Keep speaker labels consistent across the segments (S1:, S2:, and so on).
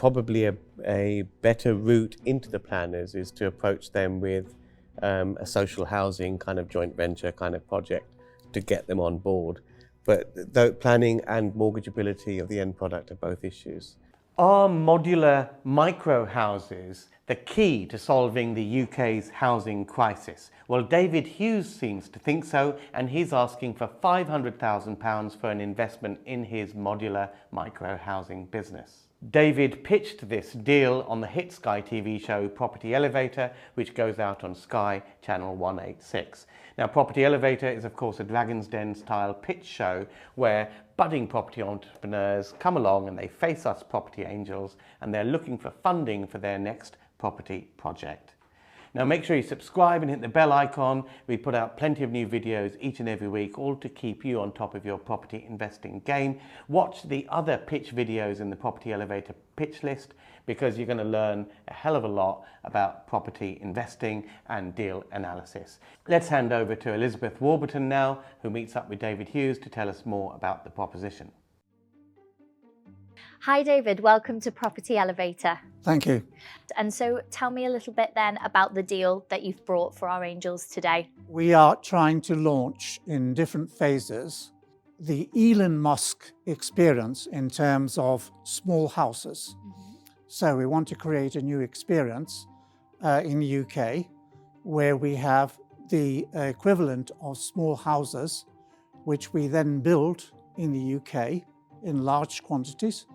S1: Probably a better route into the planners is to approach them with a social housing kind of joint venture kind of project to get them on board. But the planning and mortgageability of the end product are both issues.
S2: Are modular micro houses the key to solving the UK's housing crisis? Well, David Hughes seems to think so, and he's asking for £500,000 for an investment in his modular micro housing business. David pitched this deal on the hit Sky TV show Property Elevator, which goes out on Sky Channel 186. Now, Property Elevator is, of course, a Dragon's Den style pitch show where budding property entrepreneurs come along and they face us property angels, and they're looking for funding for their next property project. Now, make sure you subscribe and hit the bell icon. We put out plenty of new videos each and every week, all to keep you on top of your property investing game. Watch the other pitch videos in the Property Elevator pitch list, because you're going to learn a hell of a lot about property investing and deal analysis. Let's hand over to Elizabeth Warburton now, who meets up with David Hughes to tell us more about the proposition.
S3: Hi David, welcome to Property Elevator.
S4: Thank you.
S3: And so tell me a little bit then about the deal that you've brought for our angels today.
S4: We are trying to launch in different phases the Elon Musk experience in terms of small houses. So we want to create a new experience in the UK where we have the equivalent of small houses, which we then build in the UK in large quantities,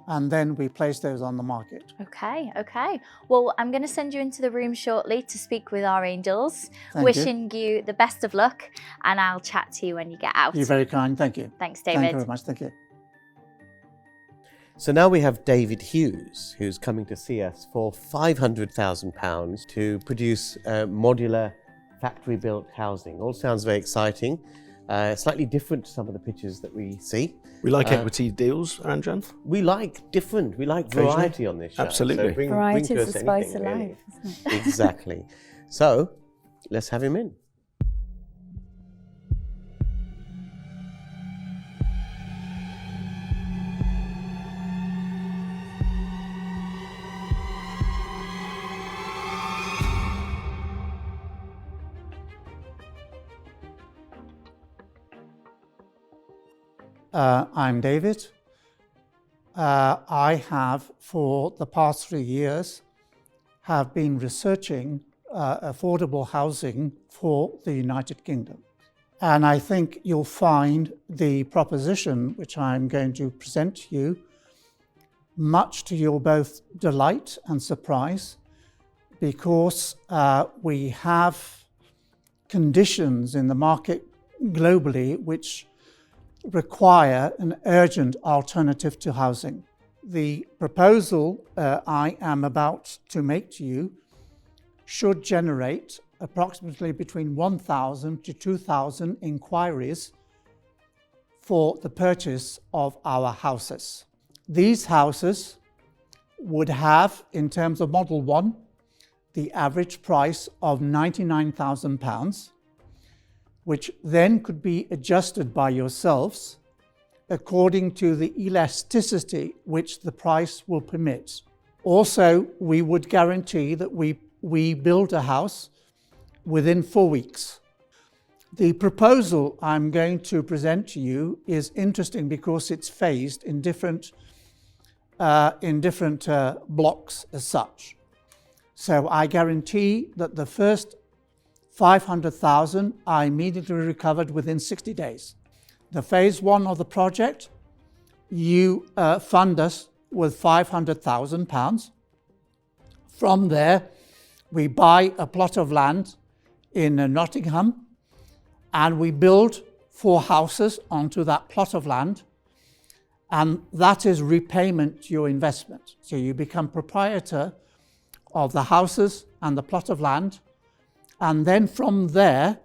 S4: and then we place those on the market.
S3: Okay. Well, I'm going to send you into the room shortly to speak with our angels.
S4: Wishing
S3: you the best of luck, and I'll chat to you when you get out.
S4: You're very kind, thank you.
S3: Thanks, David.
S4: Thank you very much, thank you.
S1: So now we have David Hughes, who's coming to see us for £500,000 to produce modular factory-built housing. All sounds very exciting. Slightly different to some of the pitches that we see.
S5: We like equity deals, Ranjan.
S1: We like variety on this show.
S5: Absolutely.
S1: So bring
S6: Variety
S1: to
S6: is
S1: us
S6: the spice
S1: anything,
S6: of
S1: really.
S6: life, isn't it?
S1: Exactly. So let's have him in.
S4: I'm David. I have, for the past 3 years, have been researching affordable housing for the United Kingdom. And I think you'll find the proposition which I'm going to present to you much to your both delight and surprise, because we have conditions in the market globally which require an urgent alternative to housing. The proposal I am about to make to you should generate approximately between 1,000 to 2,000 inquiries for the purchase of our houses. These houses would have, in terms of Model 1, the average price of £99,000, which then could be adjusted by yourselves according to the elasticity which the price will permit. Also, we would guarantee that we build a house within 4 weeks. The proposal I'm going to present to you is interesting because it's phased in different blocks as such. So I guarantee that the first 500,000 are immediately recovered within 60 days. The phase 1 of the project, you fund us with £500,000. From there, we buy a plot of land in Nottingham, and we build 4 houses onto that plot of land, and that is repayment to your investment. So you become proprietor of the houses and the plot of land. And then from there,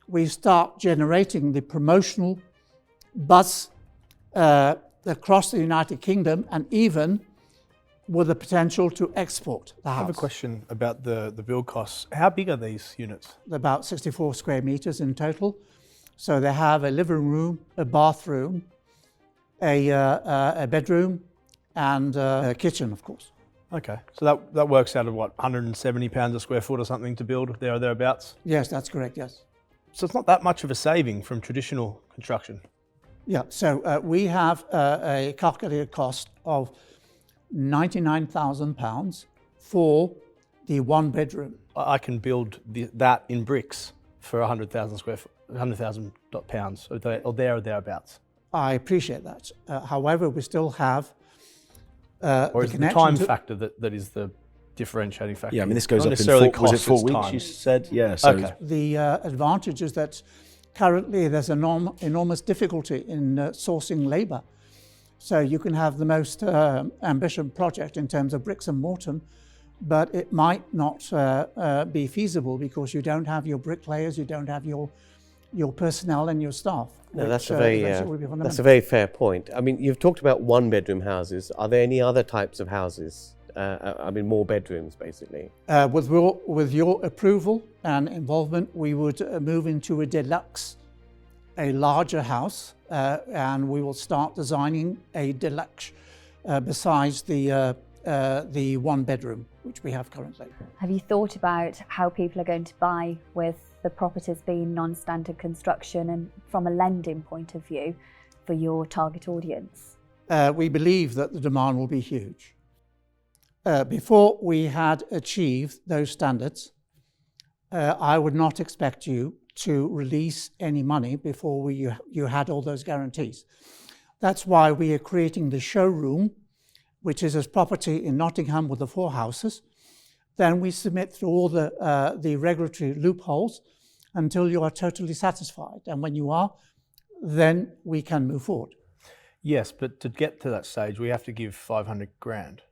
S4: we start generating the promotional buzz across the United Kingdom, and even with the potential to export the house.
S5: I have a question about the build costs. How big are these units?
S4: About 64 square meters in total. So they have a living room, a bathroom, a bedroom, and a kitchen, of course.
S5: Okay, so that works out of what, £170 a square foot or something to build there or thereabouts?
S4: Yes, that's correct, yes.
S5: So it's not that much of a saving from traditional construction.
S4: Yeah, so we have a calculated cost of £99,000 for the one bedroom.
S5: I can build that in bricks for £100,000 or there or thereabouts.
S4: I appreciate that. However, we still have
S5: Or is the time factor that is the differentiating factor?
S6: Yeah, I mean, this goes
S5: Not
S6: up in
S5: necessarily
S6: was it
S5: cost,
S6: 4
S5: it's
S6: weeks,
S5: time.
S6: you said? Yeah, so
S5: Okay.
S4: The advantage is that currently there's enormous difficulty in sourcing labour. So you can have the most ambitious project in terms of bricks and mortar, but it might not be feasible because you don't have your bricklayers, you don't have your personnel and your staff.
S1: No,
S4: which,
S1: that's a
S4: eventually will be
S1: that's a
S4: fundamental.
S1: very fair point. I mean, you've talked about one-bedroom houses. Are there any other types of houses? I mean, more bedrooms, basically.
S4: With your approval and involvement, we would move into a deluxe, a larger house, and we will start designing a deluxe besides the one bedroom, which we have currently.
S7: Have you thought about how people are going to buy with the properties being non-standard construction and from a lending point of view for your target audience?
S4: We believe that the demand will be huge. Before we had achieved those standards, I would not expect you to release any money before you had all those guarantees. That's why we are creating the showroom, which is a property in Nottingham with the 4 houses. Then we submit through all the regulatory loopholes until you are totally satisfied. And when you are, then we can move forward.
S5: Yes, but to get to that stage, we have to give 500 grand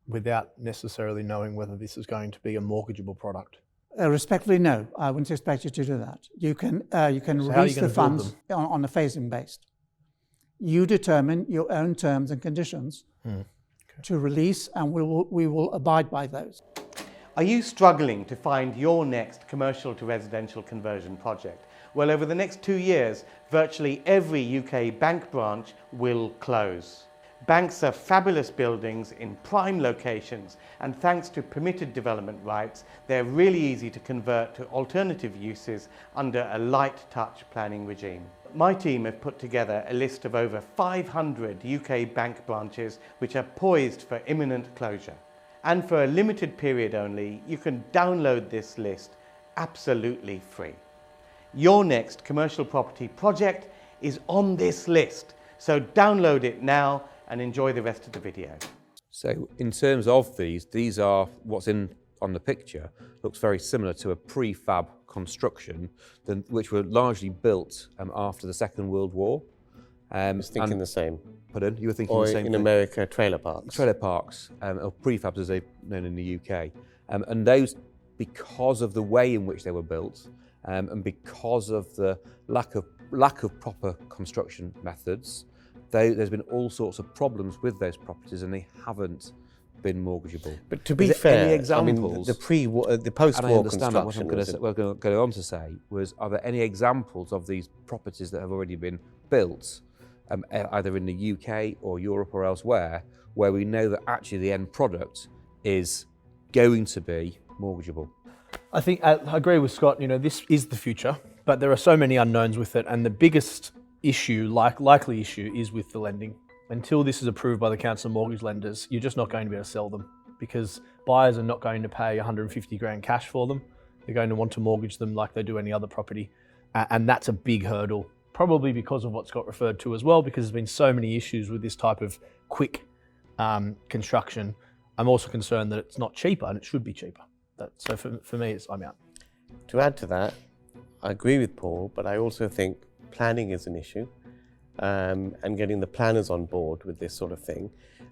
S5: without necessarily knowing whether this is going to be a mortgageable product.
S4: Respectfully, no, I wouldn't expect you to do that. You can
S5: So how are you
S4: release the
S5: gonna build
S4: funds on a phasing based. You determine your own terms and conditions to release, and we will abide by those.
S2: Are you struggling to find your next commercial to residential conversion project? Well, over the next 2 years, virtually every UK bank branch will close. Banks are fabulous buildings in prime locations, and thanks to permitted development rights, they're really easy to convert to alternative uses under a light touch planning regime. My team have put together a list of over 500 UK bank branches which are poised for imminent closure. And for a limited period only, you can download this list absolutely free. Your next commercial property project is on this list, so download it now and enjoy the rest of the video.
S8: So in terms of these are what's on the picture, looks very similar to a prefab construction which were largely built after the Second World War.
S1: I was thinking the same.
S8: Pardon? You were thinking
S1: Or
S8: the same
S1: in
S8: thing?
S1: America, trailer parks.
S8: Trailer parks, or prefabs as they're known in the UK. And those, because of the way in which they were built, and because of the lack of proper construction methods, there's been all sorts of problems with those properties, and they haven't been mortgageable.
S1: But to be
S8: Is there any
S1: fair, I mean,
S8: examples?
S1: the post-war
S8: And I understand that. What I'm
S1: construction
S8: going to go on to say was, are there any examples of these properties that have already been built, either in the UK or Europe or elsewhere, where we know that actually the end product is going to be mortgageable?
S5: I think I agree with Scott. This is the future, but there are so many unknowns with it, and the biggest issue, likely issue, is with the lending. Until this is approved by the Council of Mortgage Lenders, you're just not going to be able to sell them, because buyers are not going to pay 150 grand cash for them. They're going to want to mortgage them like they do any other property, and that's a big hurdle. Probably because of what Scott referred to as well, because there's been so many issues with this type of quick construction. I'm also concerned that it's not cheaper, and it should be cheaper. So for me, I'm out.
S1: To add to that, I agree with Paul, but I also think planning is an issue, and getting the planners on board with this sort of thing.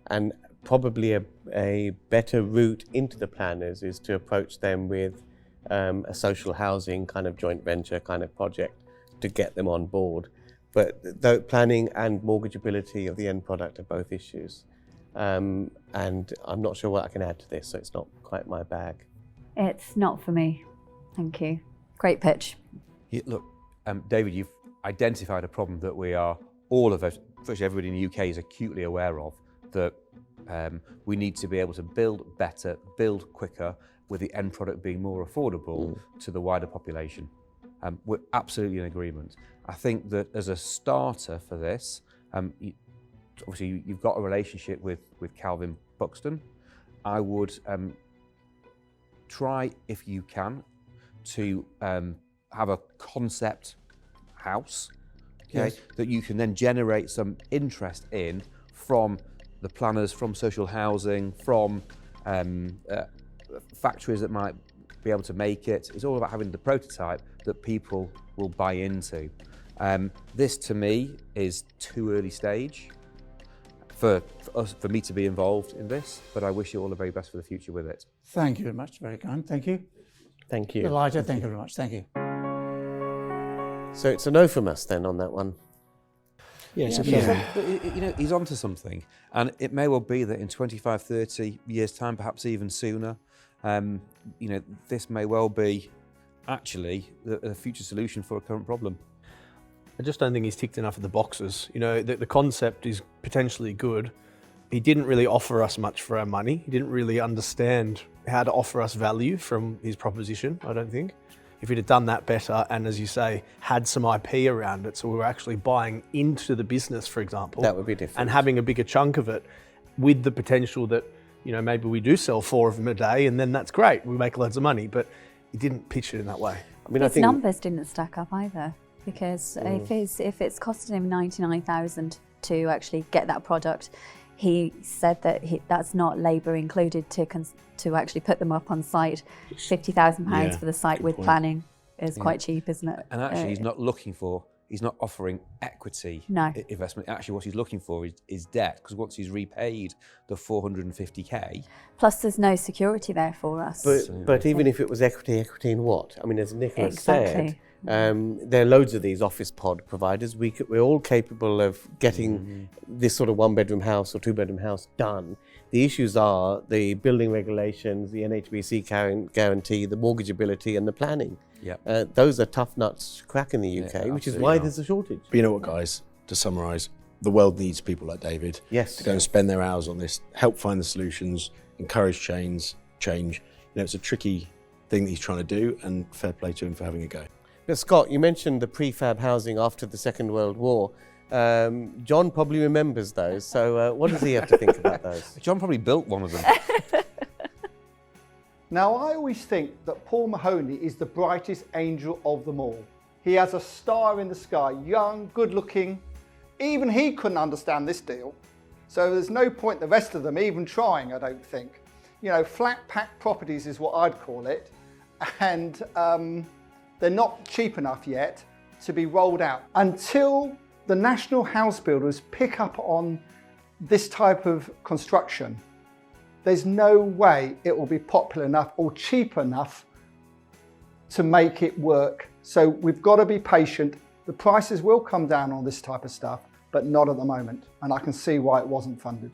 S1: And probably a better route into the planners is to approach them with a social housing kind of joint venture kind of project to get them on board. But though planning and mortgageability of the end product are both issues. And I'm not sure what I can add to this, so it's not quite my bag.
S7: It's not for me. Thank you. Great pitch.
S8: Look, David, you've identified a problem that we are, all of us, virtually everybody in the UK is acutely aware of, that We need to be able to build better, build quicker, with the end product being more affordable to the wider population. We're absolutely in agreement. I think that as a starter for this, obviously you've got a relationship with Calvin Buxton. I would try, if you can, to have a concept house, okay, that you can then generate some interest in from the planners, from social housing, from factories that might be able to make it. It's all about having the prototype that people will buy into. This to me is too early stage for me to be involved in this, but I wish you all the very best for the future with it.
S4: Thank you very much. Very kind. Thank you.
S1: Thank you.
S4: Elijah, thank you very much. Thank you.
S1: So it's a no from us then on that one.
S5: Yes,
S8: But, he's onto something, and it may well be that in 25, 30 years' time, perhaps even sooner, this may well be actually the future solution for a current problem.
S5: I just don't think he's ticked enough of the boxes. The concept is potentially good. He didn't really offer us much for our money. He didn't really understand how to offer us value from his proposition, I don't think. If he'd have done that better and, as you say, had some IP around it, so we were actually buying into the business, for example.
S1: That would be different.
S5: And having a bigger chunk of it with the potential that, maybe we do sell 4 of them a day and then that's great. We make loads of money, but he didn't pitch it in that way.
S1: I mean,
S7: His numbers didn't stack up either, because if it's costed him 99,000 to actually get that product, he said that that's not labour included to actually put them up on site. £50,000 for the site with planning is quite cheap, isn't it?
S8: And actually, he's not offering equity investment. Actually, what he's looking for is debt, because once he's repaid the 450k.
S7: Plus, there's no security there for us.
S1: But even if it was equity in what? I mean, as Nicholas said, there are loads of these office pod providers. We're all capable of getting this sort of 1-bedroom house or 2-bedroom house done. The issues are the building regulations, the NHBC guarantee, the mortgageability and the planning. Those are tough nuts to crack in the UK, which is why there's a shortage.
S6: But you know what, guys, to summarise, the world needs people like David to go and spend their hours on this, help find the solutions, encourage change. It's a tricky thing that he's trying to do, and fair play to him for having a go.
S1: But Scott, you mentioned the prefab housing after the Second World War. John probably remembers those, so what does he have to think about those?
S8: John probably built one of them.
S9: Now, I always think that Paul Mahoney is the brightest angel of them all. He has a star in the sky, young, good looking. Even he couldn't understand this deal. So there's no point the rest of them even trying, I don't think. Flat pack properties is what I'd call it. And they're not cheap enough yet to be rolled out. Until the national house builders pick up on this type of construction, there's no way it will be popular enough or cheap enough to make it work. So we've got to be patient. The prices will come down on this type of stuff, but not at the moment. And I can see why it wasn't funded.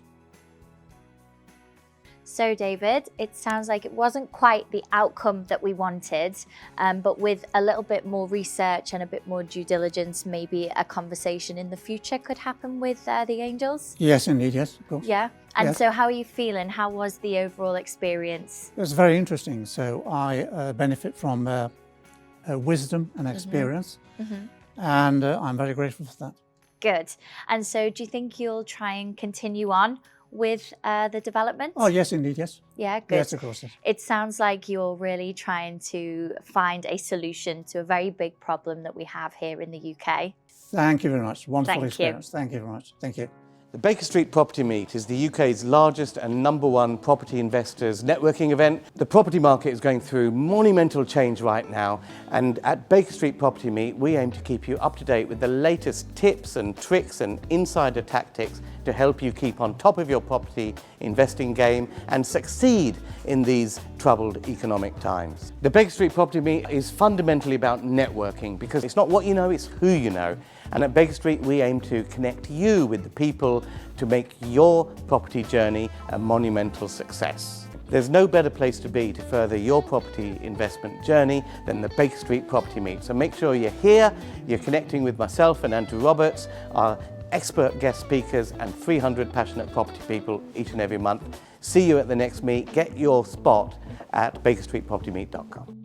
S3: So David, it sounds like it wasn't quite the outcome that we wanted, but with a little bit more research and a bit more due diligence, maybe a conversation in the future could happen with the Angels?
S4: Yes, indeed, yes, of course.
S3: Yeah, and
S4: yes.
S3: So how are you feeling? How was the overall experience?
S4: It was very interesting. So I benefit from wisdom and experience, and I'm very grateful for that.
S3: Good. And so do you think you'll try and continue on with the development?
S4: Oh, yes, indeed, yes.
S3: Yeah, good.
S4: Yes, of course. Yes.
S3: It sounds like you're really trying to find a solution to a very big problem that we have here in the UK.
S4: Thank you very much. Wonderful
S3: Thank
S4: experience.
S3: you.
S4: Thank you very much. Thank you.
S2: The Baker Street Property Meet is the UK's largest and #1 property investors networking event. The property market is going through monumental change right now, and at Baker Street Property Meet we aim to keep you up to date with the latest tips and tricks and insider tactics to help you keep on top of your property investing game and succeed in these troubled economic times. The Baker Street Property Meet is fundamentally about networking, because it's not what you know, it's who you know. And at Baker Street, we aim to connect you with the people to make your property journey a monumental success. There's no better place to be to further your property investment journey than the Baker Street Property Meet. So make sure you're here, you're connecting with myself and Andrew Roberts, our expert guest speakers and 300 passionate property people each and every month. See you at the next meet. Get your spot at bakerstreetpropertymeet.com.